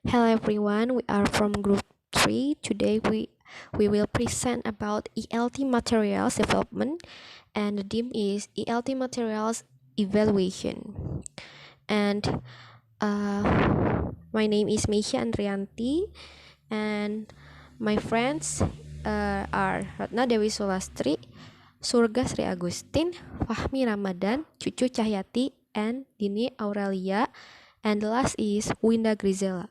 Hello everyone, we are from group 3. Today we will present about ELT Materials Development, and the theme is ELT Materials Evaluation. And my name is Meisya A, and my friends are Ratna, Dewi, Sulastri, Surga Sri Agustin, Fahmi Ramadhan, Cucu Cahyati, and Dinny, Auralia, and the last is Winda Grizela.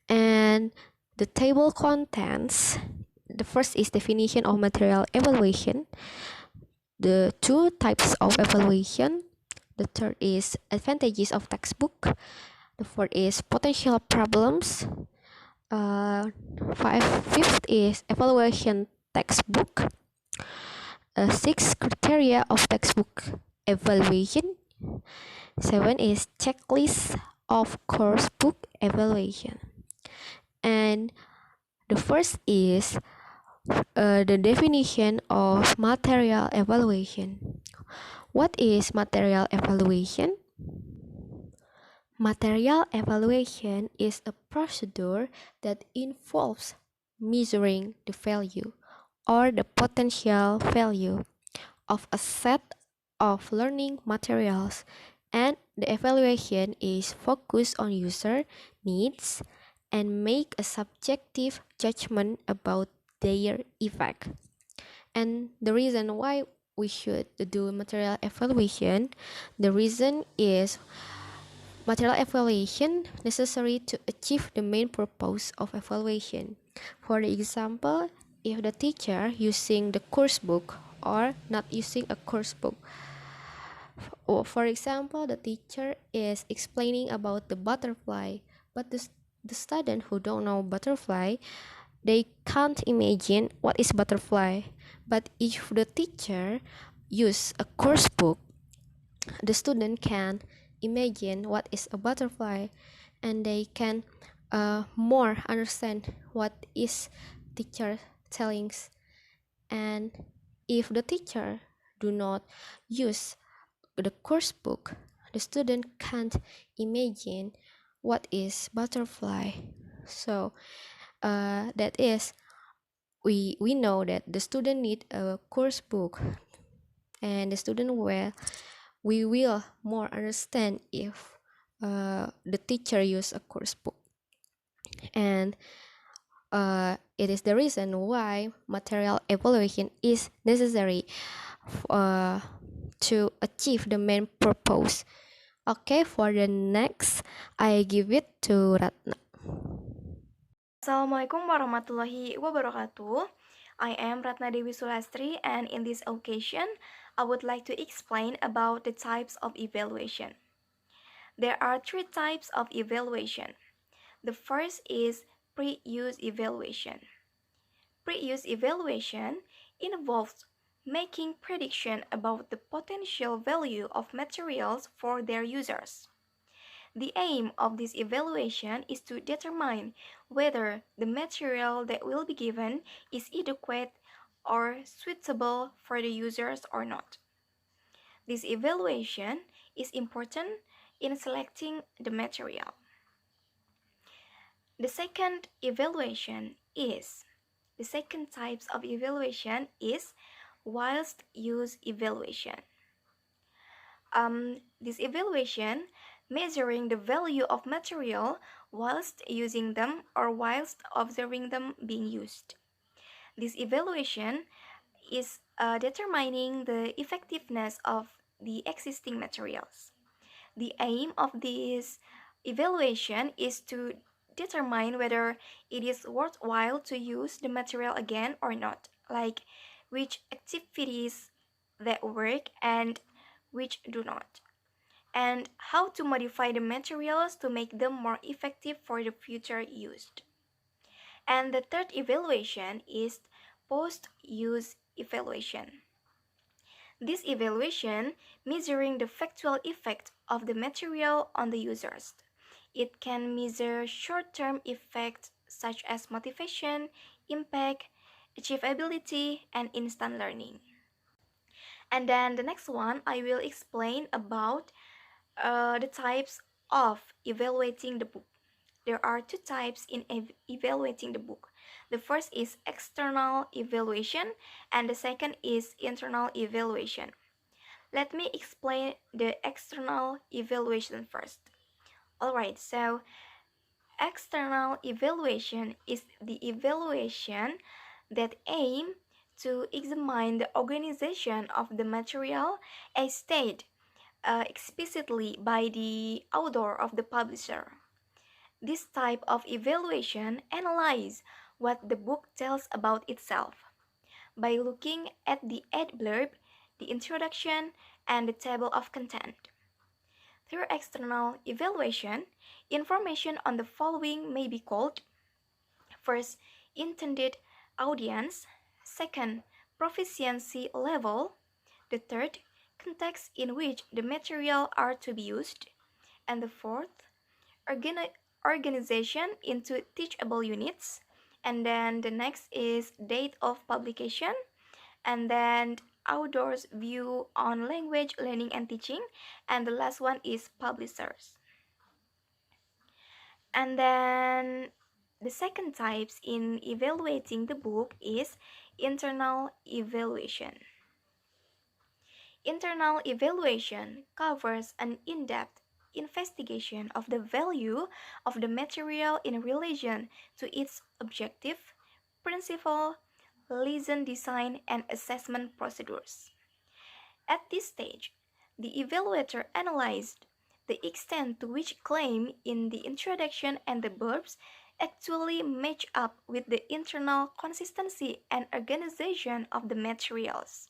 And the table contents, the first is definition of material evaluation, the two types of evaluation, the third is advantages of textbook, the fourth is potential problems, fifth is evaluation textbook, six criteria of textbook evaluation, seven is checklist of course book evaluation. And the first is the definition of material evaluation. What is material evaluation? Material evaluation is a procedure that involves measuring the value or the potential value of a set of learning materials, and the evaluation is focused on user needs and make a subjective judgment about their effect. And the reason why we should do material evaluation, the reason is material evaluation necessary to achieve the main purpose of evaluation. For the example, if the teacher using the course book or not using a course book. For example, the teacher is explaining about the butterfly, but the student who don't know butterfly, they can't imagine what is butterfly. But if the teacher use a course book, the student can imagine what is a butterfly, and they can more understand what is teacher telling. And if the teacher do not use the course book, the student can't imagine what is butterfly. So that is, we know that the student need a course book, and the student we will more understand if the teacher use a course book. And it is the reason why material evaluation is necessary to achieve the main purpose. Okay, for the next, I give it to Ratna. Assalamualaikum warahmatullahi wabarakatuh. I am Ratna Dewi Sulastri, and in this occasion, I would like to explain about the types of evaluation. There are three types of evaluation. The first is pre-use evaluation. Pre-use evaluation involves making prediction about the potential value of materials for their users. The aim of this evaluation is to determine whether the material that will be given is adequate or suitable for the users or not. This evaluation is important in selecting the material. The second types of evaluation is whilst use evaluation. This evaluation measuring the value of material whilst using them or whilst observing them being used. This evaluation is determining the effectiveness of the existing materials. The aim of this evaluation is to determine whether it is worthwhile to use the material again or not, like which activities that work and which do not, and how to modify the materials to make them more effective for the future use. And the third evaluation is post-use evaluation. This evaluation measuring the factual effect of the material on the users. It can measure short-term effects such as motivation, impact, achievability, and instant learning. And then the next one, I will explain about the types of evaluating the book. there are two types in evaluating the book. The first is external evaluation, and the second is internal evaluation. Let me explain the external evaluation first. Alright, so external evaluation is the evaluation that aim to examine the organization of the material as stated explicitly by the author of the publisher. This type of evaluation analyzes what the book tells about itself by looking at the ad blurb, the introduction, and the table of content. Through external evaluation, information on the following may be called: first, intended audience; second, proficiency level; the third, context in which the material are to be used; and the fourth, organization into teachable units; and then the next is date of publication, and then author's view on language learning and teaching, and the last one is publishers. And then the second types in evaluating the book is internal evaluation. Internal evaluation covers an in-depth investigation of the value of the material in relation to its objective, principle, lesson design, and assessment procedures. At this stage, the evaluator analyzed the extent to which claim in the introduction and the verbs actually match up with the internal consistency and organization of the materials.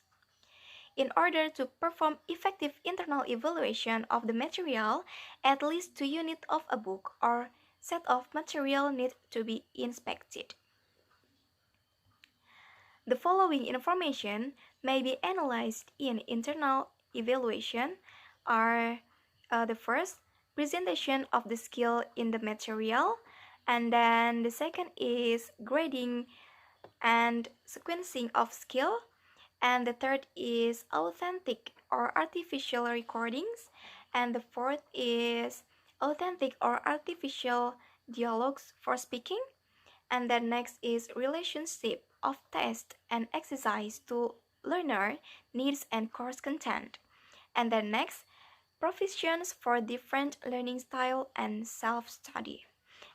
In order to perform effective internal evaluation of the material, at least 2 units of a book or set of material need to be inspected. The following information may be analyzed in internal evaluation are the first, presentation of the skill in the material, and then the second is grading and sequencing of skill, and the third is authentic or artificial recordings, and the fourth is authentic or artificial dialogues for speaking, and then next is relationship of test and exercise to learner needs and course content, and then next provisions for different learning style and self-study,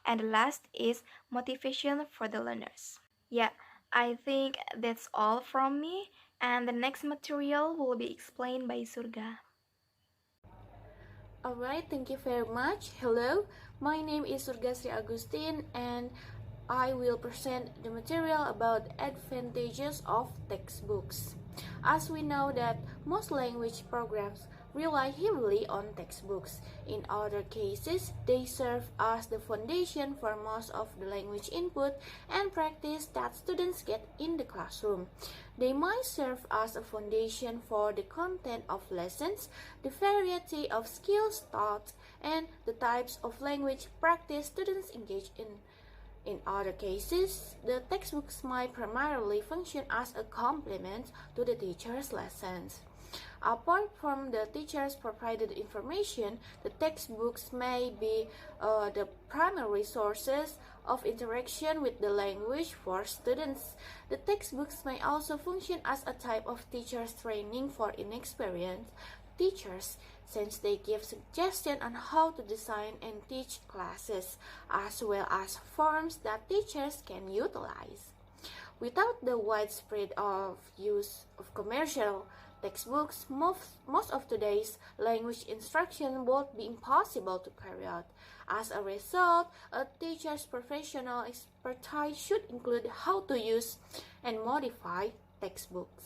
and the last is motivation for the learners. Yeah, I think that's all from me, and the next material will be explained by Surga. Alright, thank you very much. Hello, my name is Surga Sri Agustin, and I will present the material about advantages of textbooks. As we know that most language programs rely heavily on textbooks. In other cases, they serve as the foundation for most of the language input and practice that students get in the classroom. They might serve as a foundation for the content of lessons, the variety of skills taught, and the types of language practice students engage in. In other cases, the textbooks might primarily function as a complement to the teacher's lessons. Apart from the teacher's provided information, the textbooks may be the primary sources of interaction with the language for students. The textbooks may also function as a type of teacher's training for inexperienced teachers, since they give suggestions on how to design and teach classes, as well as forms that teachers can utilize. Without the widespread use of commercial textbooks, most of today's language instruction would be impossible to carry out. As a result, a teacher's professional expertise should include how to use and modify textbooks.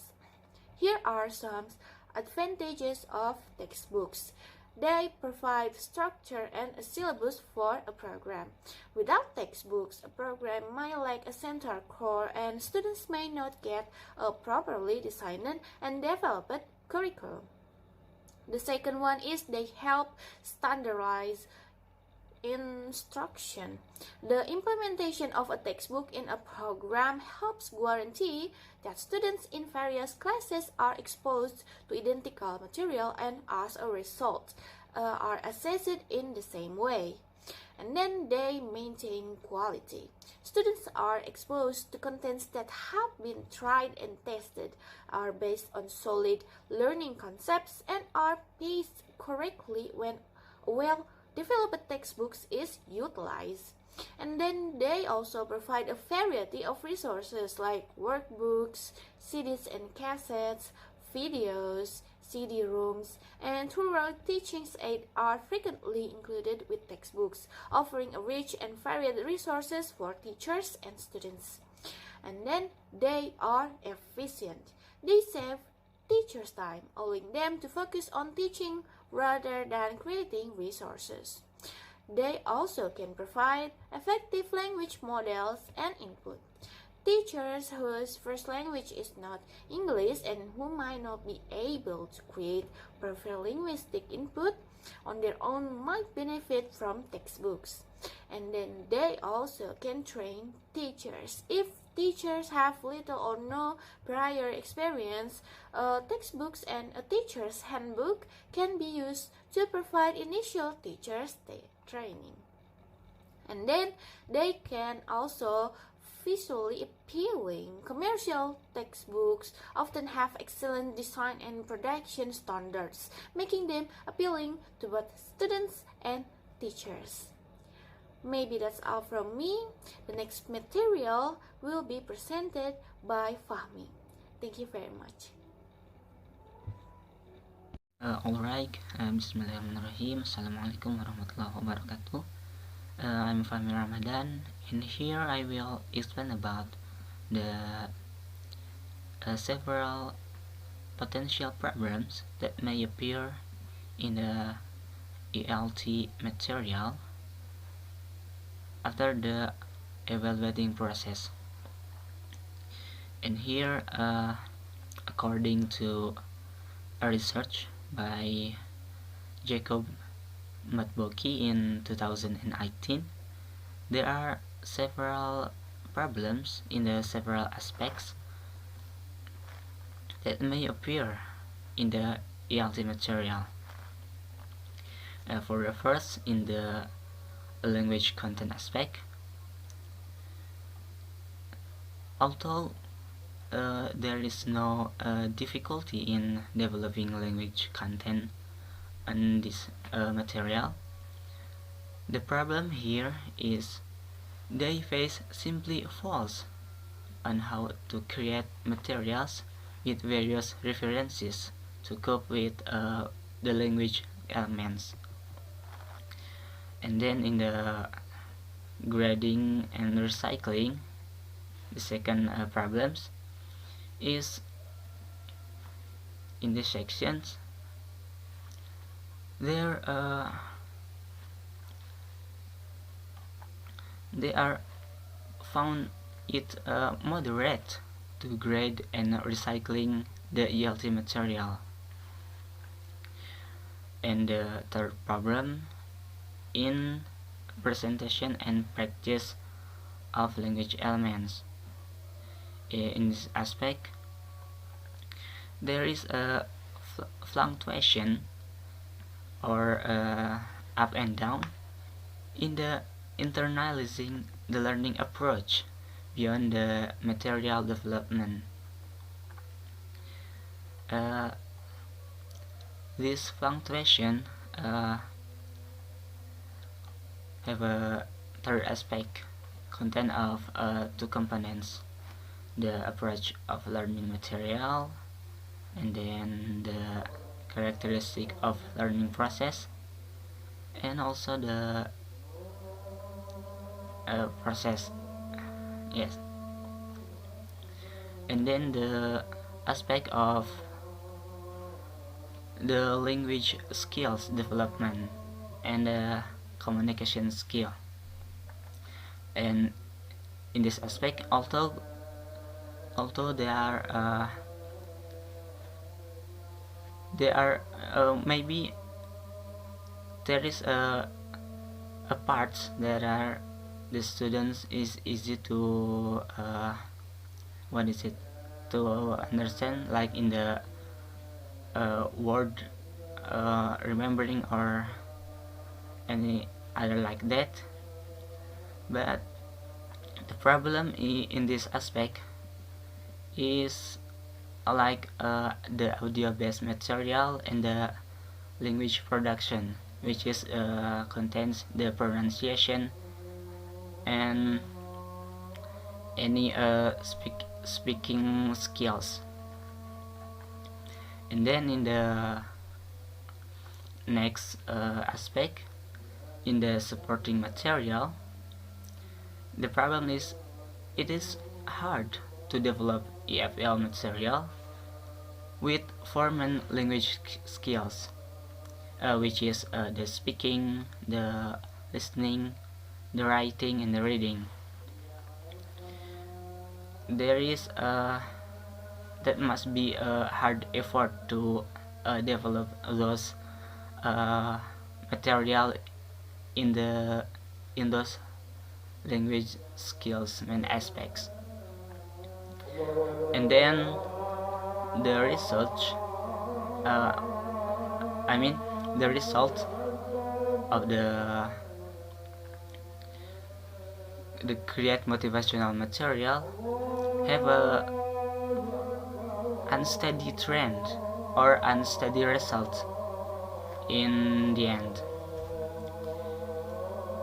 Here are some advantages of textbooks. They provide structure and a syllabus for a program. Without textbooks, a program might lack a central core, and students may not get a properly designed and developed curriculum. The second one is they help standardize instruction. The implementation of a textbook in a program helps guarantee that students in various classes are exposed to identical material and as a result are assessed in the same way. And then they maintain quality. Students are exposed to contents that have been tried and tested, are based on solid learning concepts, and are paced correctly when well-developed textbooks is utilized. And then they also provide a variety of resources like workbooks, CDs and cassettes, videos, CD-ROMs, and thorough teaching aids are frequently included with textbooks, offering a rich and varied resources for teachers and students. And then they are efficient. They save teachers' time, allowing them to focus on teaching rather than creating resources. They also can provide effective language models and input. Teachers whose first language is not English and who might not be able to create perfect linguistic input on their own might benefit from textbooks. And then they also can train teachers. If teachers have little or no prior experience, textbooks and a teacher's handbook can be used to provide initial teachers' training. And then they can also visually appealing. Commercial textbooks often have excellent design and production standards, making them appealing to both students and teachers. Maybe that's all from me. The next material will be presented by Fahmi. Thank you very much. Alright, Bismillahirrahmanirrahim. Assalamualaikum warahmatullahi wabarakatuh. I'm Fahmi Ramadhan, and here I will explain about the several potential problems that may appear in the ELT material after the evaluating process. And here, according to a research by Jacob Matboki in 2018, there are several problems in the several aspects that may appear in the ELT material. For the first, in the language content aspect, although there is no difficulty in developing language content on this material, the problem here is they face simply faults on how to create materials with various references to cope with the language elements. And then in the grading and recycling, the second problems is in these sections they are found it moderate to grade and recycling the ELT material. And the third problem in presentation and practice of language elements. In this aspect, there is a fluctuation or up and down in the internalizing the learning approach beyond the material development. This fluctuation have a third aspect content of two components: the approach of learning material, and then the characteristic of learning process, and also the process. Yes. And then the aspect of the language skills development and the communication skill. And in this aspect, although there are maybe there is a parts that are the students is easy to to understand, like in the word remembering or any other like that. But the problem in this aspect is like the audio based material and the language production, which is contains the pronunciation and any speaking skills. And then in the next aspect, in the supporting material, the problem is it is hard to develop EFL material with formal language skills, which is the speaking, the listening, the writing, and the reading. There is that must be a hard effort to develop those material in those language skills and aspects. And then the research the result of the create motivational material have a unsteady trend or unsteady result in the end.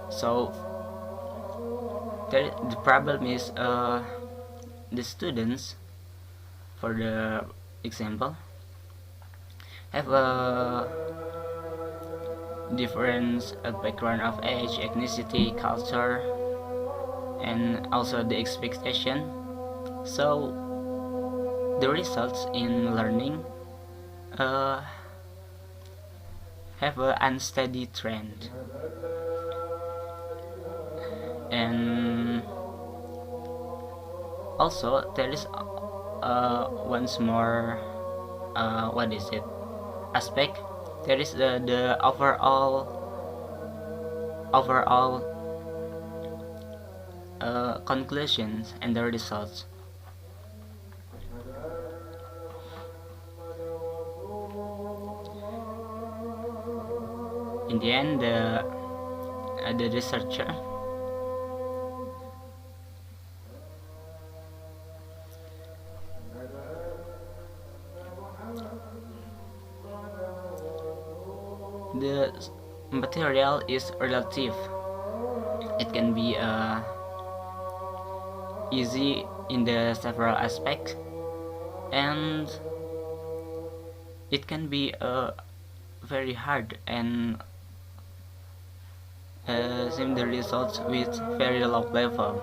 So the problem is the students, for the example, have a different background of age, ethnicity, culture, and also the expectation. So the results in learning have an unsteady trend. And also there is once more aspect. There is the overall conclusions and the results. In the end, the researcher the material is relative. It can be easy in the several aspects, and it can be very hard and seem the results with very low level.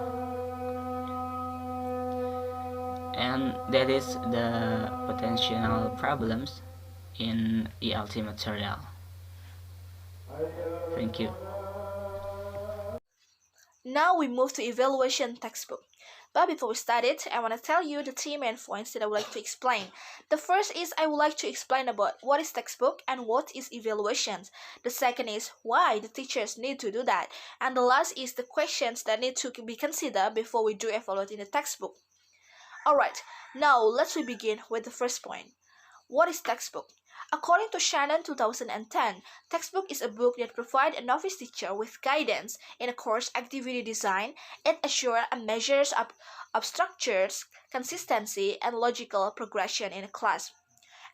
And that is the potential problems in ELT material. Thank you. Now we move to evaluation textbook. But before we start it, I want to tell you the three main points that I would like to explain. The first is I would like to explain about what is textbook and what is evaluations. The second is why the teachers need to do that. And the last is the questions that need to be considered before we do evaluate in the textbook. Alright, now let's begin with the first point. What is textbook? According to Shannon 2010, textbook is a book that provides a novice teacher with guidance in a course activity design. It assures and measures of structures, consistency, and logical progression in a class.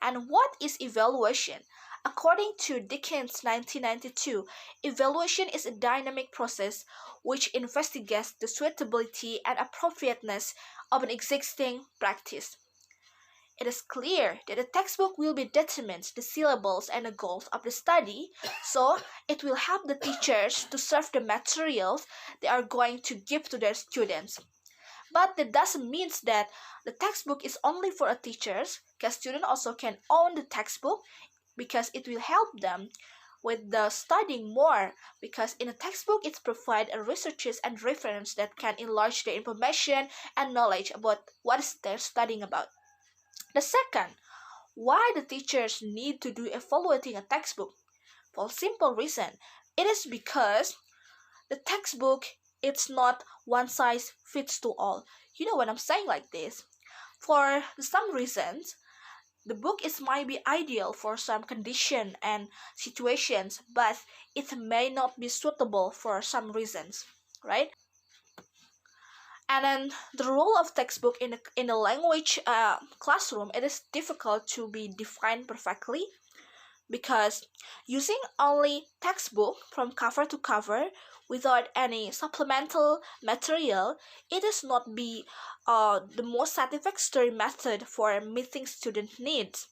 And what is evaluation? According to Dickens 1992, evaluation is a dynamic process which investigates the suitability and appropriateness of an existing practice. It is clear that the textbook will be determines the syllables and the goals of the study, so it will help the teachers to serve the materials they are going to give to their students. But that doesn't mean that the textbook is only for a teachers, because students also can own the textbook because it will help them with the studying more, because in a textbook it provides researches and reference that can enlarge the information and knowledge about what they're studying about. The second, why the teachers need to do evaluating a textbook? For a simple reason, it is because the textbook it's not one size fits to all. You know what I'm saying like this? For some reasons, The book is might be ideal for some condition and situations, but it may not be suitable for some reasons, right? And then the role of textbook in a language classroom, it is difficult to be defined perfectly, because using only textbook from cover to cover without any supplemental material, it is not be the most satisfactory method for meeting student needs.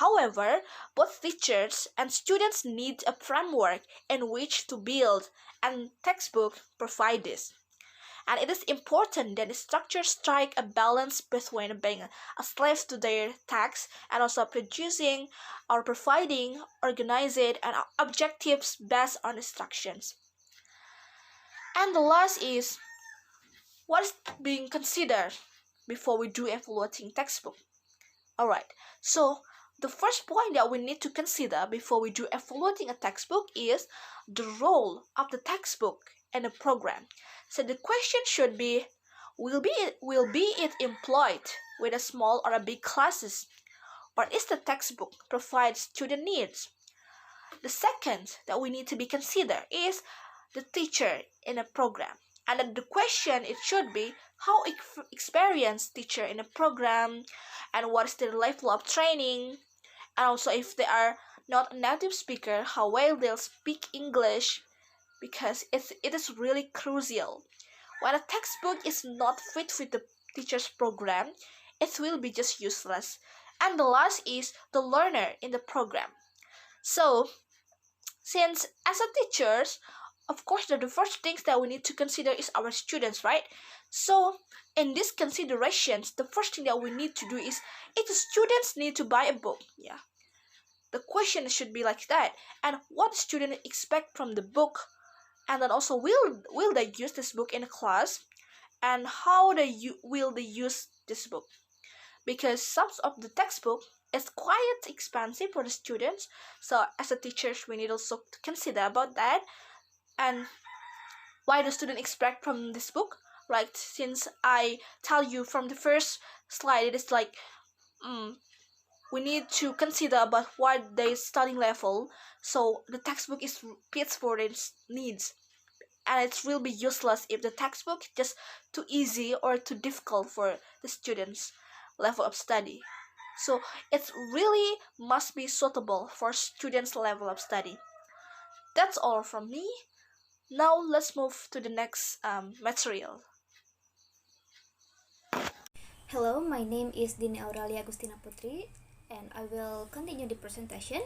However, both teachers and students need a framework in which to build, and textbooks provide this. And it is important that the structures strike a balance between being a slave to their text and also producing or providing organized and objectives based on instructions. And the last is what is being considered before we do evaluating textbook. Alright, so the first point that we need to consider before we do evaluating a textbook is the role of the textbook in the program. So the question should be, will it employed with a small or a big classes? Or is the textbook provide student needs? The second that we need to be considered is the teacher in a program. And then the question it should be, how experienced teacher in a program, and what is their level of training, and also if they are not a native speaker, how well they'll speak English, because it is really crucial. When a textbook is not fit with the teacher's program, it will be just useless. And the last is the learner in the program. So, since as a teachers, of course, the first things that we need to consider is our students, right? So, in these considerations, the first thing that we need to do is, if the students need to buy a book, yeah, the question should be like that. And what students expect from the book, and then also will they use this book in a class, and how will they use this book? Because some of the textbook is quite expensive for the students. So as a teachers, we need also to consider about that. And why the student expect from this book, right? Since I tell you from the first slide, it is like we need to consider about what their studying level, so the textbook is fits for their needs. And it will be useless if the textbook is just too easy or too difficult for the students' level of study. So it really must be suitable for students' level of study. That's all from me. Now let's move to the next material. Hello, my name is Dinny Auralia Agustina Putri, and I will continue the presentation.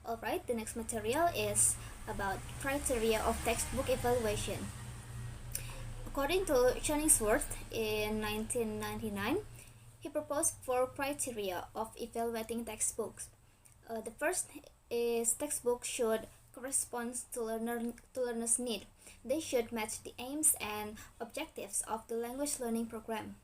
Alright, the next material is about criteria of textbook evaluation. According to Chillingsworth in 1999, he proposed 4 criteria of evaluating textbooks. The first is textbooks should correspond to learners' need. They should match the aims and objectives of the language learning program.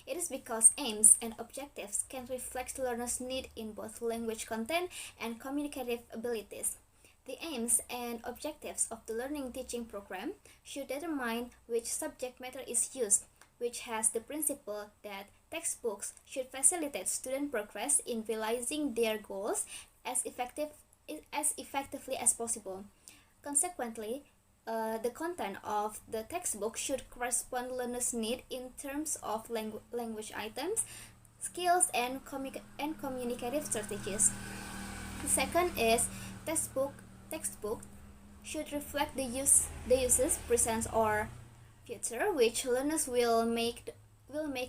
It is because aims and objectives can reflect learners' need in both language content and communicative abilities. The aims and objectives of the learning teaching program should determine which subject matter is used, which has the principle that textbooks should facilitate student progress in realizing their goals as effectively as possible. Consequently, the content of the textbook should correspond learners' need in terms of language items, skills, and communicative strategies. The second is textbook should reflect the uses, present, or future which learners will make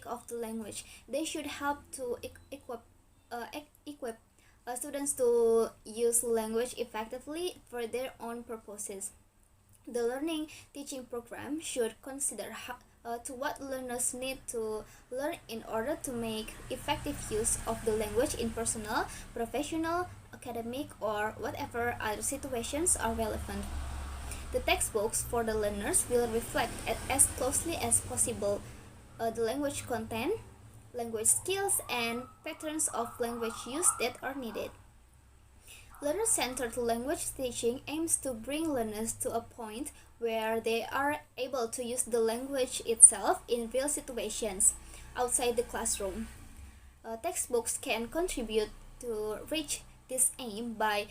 of the language. They should help to equip students to use language effectively for their own purposes. The learning teaching program should consider to what learners need to learn in order to make effective use of the language in personal, professional, academic, or whatever other situations are relevant. The textbooks for the learners will reflect as closely as possible the language content, language skills, and patterns of language use that are needed. Learner-centered language teaching aims to bring learners to a point where they are able to use the language itself in real situations outside the classroom. Textbooks can contribute to reach this aim by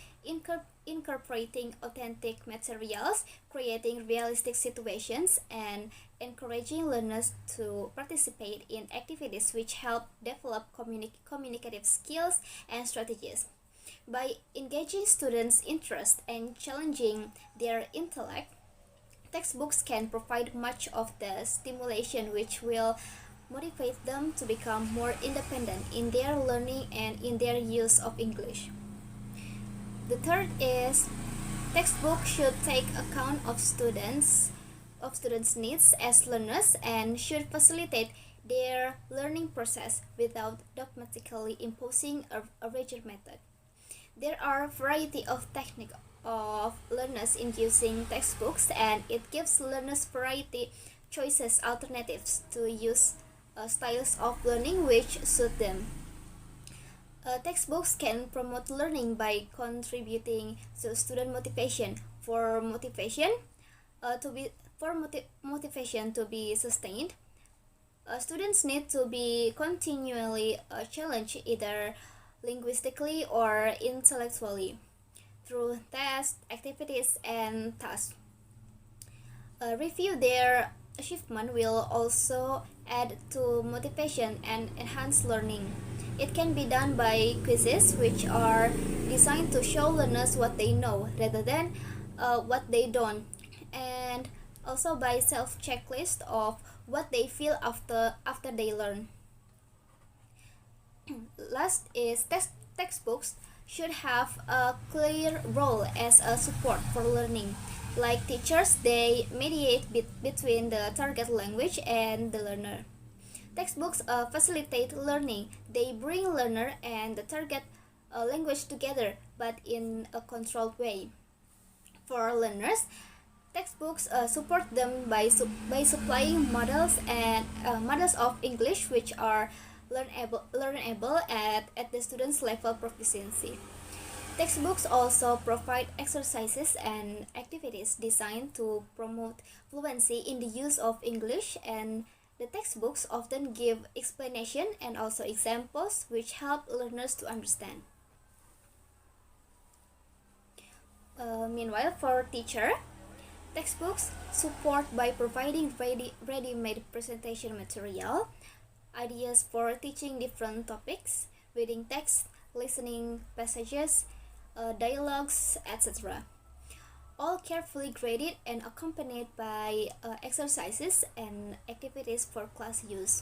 incorporating authentic materials, creating realistic situations, and encouraging learners to participate in activities which help develop communicative skills and strategies. By engaging students' interest and challenging their intellect, textbooks can provide much of the stimulation which will motivate them to become more independent in their learning and in their use of English. The third is textbooks should take account of students' needs as learners and should facilitate their learning process without dogmatically imposing a rigid method. There are a variety of techniques of learners in using textbooks, and it gives learners variety choices alternatives to use styles of learning which suit them. Textbooks can promote learning by contributing to student motivation. For motivation to be sustained, students need to be continually challenged either linguistically or intellectually through tests, activities, and tasks. Review their achievement will also add to motivation and enhance learning. It can be done by quizzes which are designed to show learners what they know rather than what they don't, and also by self-checklist of what they feel after they learn. Last is textbooks should have a clear role as a support for learning. Like teachers, they mediate between the target language and the learner. Textbooks facilitate learning. They bring learner and the target language together, but in a controlled way. For learners, textbooks support them by supplying models and models of English which are learnable at the student's level proficiency. Textbooks also provide exercises and activities designed to promote fluency in the use of English, and the textbooks often give explanation and also examples which help learners to understand. Meanwhile, for teacher, textbooks support by providing ready-made presentation material, ideas for teaching different topics, reading text, listening passages, dialogues, etc. All carefully graded and accompanied by exercises and activities for class use.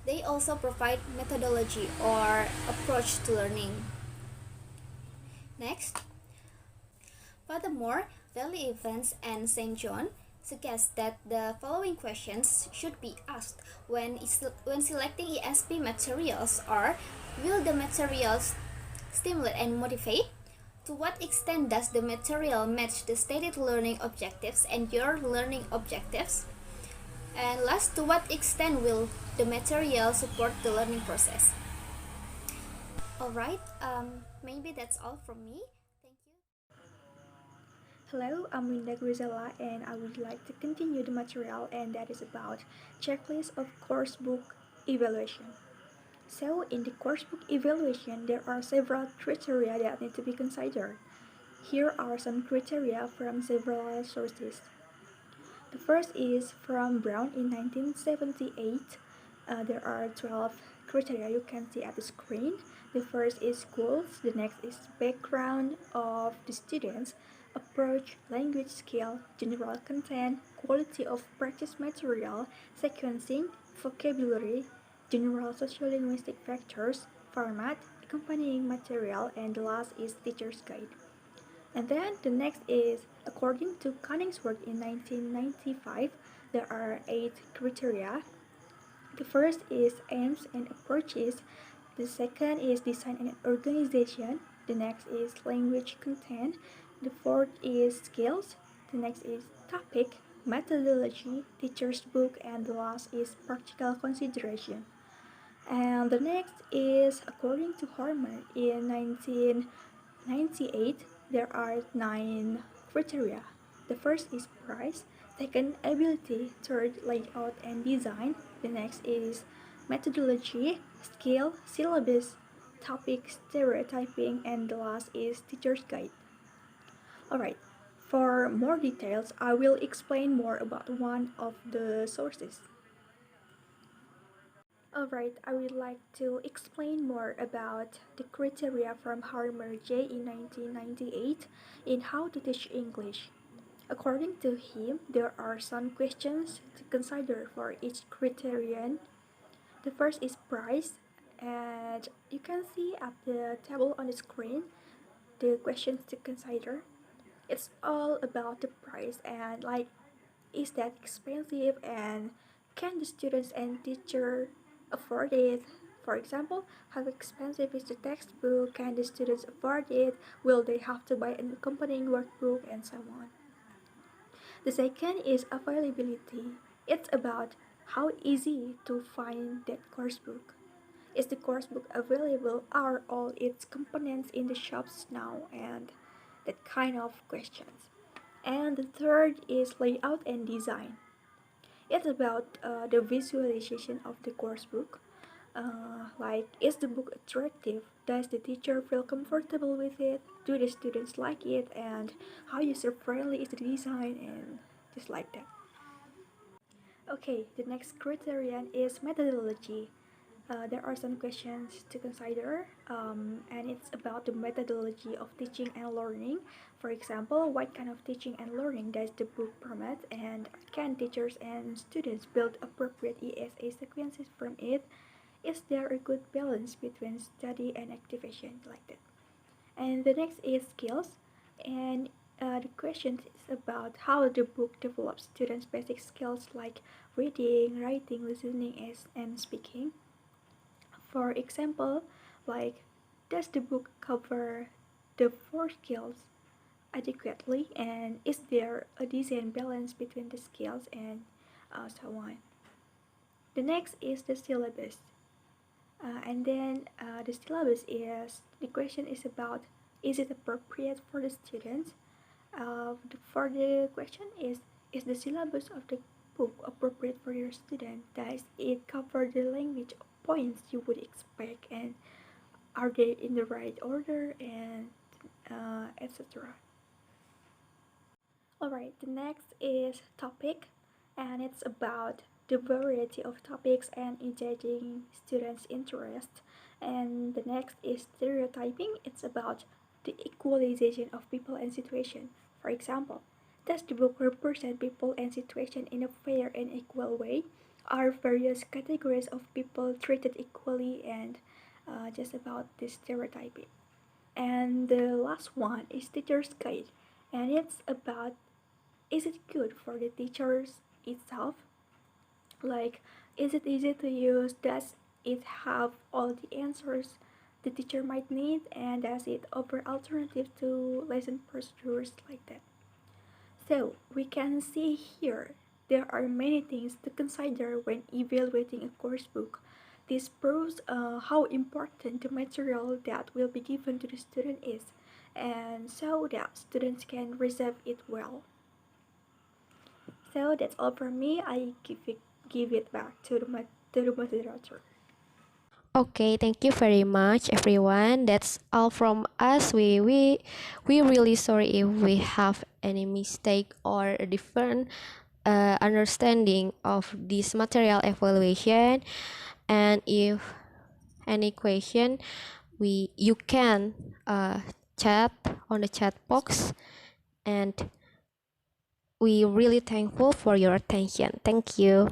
They also provide methodology or approach to learning. Next, furthermore, Daily Events and St. John suggest that the following questions should be asked when selecting ESP materials are: will the materials stimulate and motivate? To what extent does the material match the stated learning objectives and your learning objectives? And last, to what extent will the material support the learning process? Alright, maybe that's all from me. Thank you. Hello, I'm Winda Grizela and I would like to continue the material, and that is about checklist of course book evaluation. So in the course book evaluation, there are several criteria that need to be considered. Here are some criteria from several sources. The first is from Brown in 1978. There are 12 criteria you can see at the screen. The first is goals, the next is background of the students, approach, language skill, general content, quality of practice material, sequencing, vocabulary, general sociolinguistic factors, format, accompanying material, and the last is teacher's guide. And then the next is, according to Koningsword in 1995, there are 8 criteria. The first is aims and approaches. The second is design and organization. The next is language content. The fourth is skills. The next is topic, methodology, teacher's book, and the last is practical consideration. And the next is, according to Hormer in 1998, there are 9 criteria. The first is price, second ability, third layout and design, the next is methodology, skill, syllabus, topic, stereotyping, and the last is teacher's guide. Alright, for more details, I will explain more about one of the sources. Alright, I would like to explain more about the criteria from Harmer J in 1998 in How to Teach English. According to him, there are some questions to consider for each criterion. The first is price, and you can see at the table on the screen the questions to consider. It's all about the price and like, is that expensive, and can the students and teacher afford it? For example, how expensive is the textbook? Can the students afford it? Will they have to buy an accompanying workbook, and so on? The second is availability. It's about how easy to find that course book. Is the course book available? Are all its components in the shops now? And that kind of questions. And the third is layout and design. It's about the visualization of the course book. Like, is the book attractive? Does the teacher feel comfortable with it? Do the students like it? And how user friendly is the design? And just like that. Okay, the next criterion is methodology. There are some questions to consider, and it's about the methodology of teaching and learning. For example, what kind of teaching and learning does the book promote, and can teachers and students build appropriate ESA sequences from it? Is there a good balance between study and activation, like that? And the next is skills, and the question is about how the book develops students' basic skills like reading, writing, listening, and speaking. For example, like, does the book cover the four skills adequately, and is there a decent balance between the skills, and so on. The next is the syllabus. And then the syllabus is, the question is about, is it appropriate for the students? For the question is the syllabus of the book appropriate for your student? Does it cover the language points you would expect, and are they in the right order, and etc. Alright, the next is topic, and it's about the variety of topics and engaging students' interest. And the next is stereotyping. It's about the equalization of people and situation. For example, does the book represent people and situation in a fair and equal way? Are various categories of people treated equally? And just about the stereotyping. And the last one is teacher's guide, and it's about, is it good for the teachers itself? Like, is it easy to use? Does it have all the answers the teacher might need? And does it offer alternative to lesson procedures, like that? So we can see here there are many things to consider when evaluating a course book. This proves how important the material that will be given to the student is, and so that students can receive it well. So that's all from me. I give it back to the moderator. Okay, thank you very much, everyone. That's all from us. We really sorry if we have any mistake or a different understanding of this material evaluation. And if any question, you can chat on the chat box. And we really thankful for your attention. Thank you.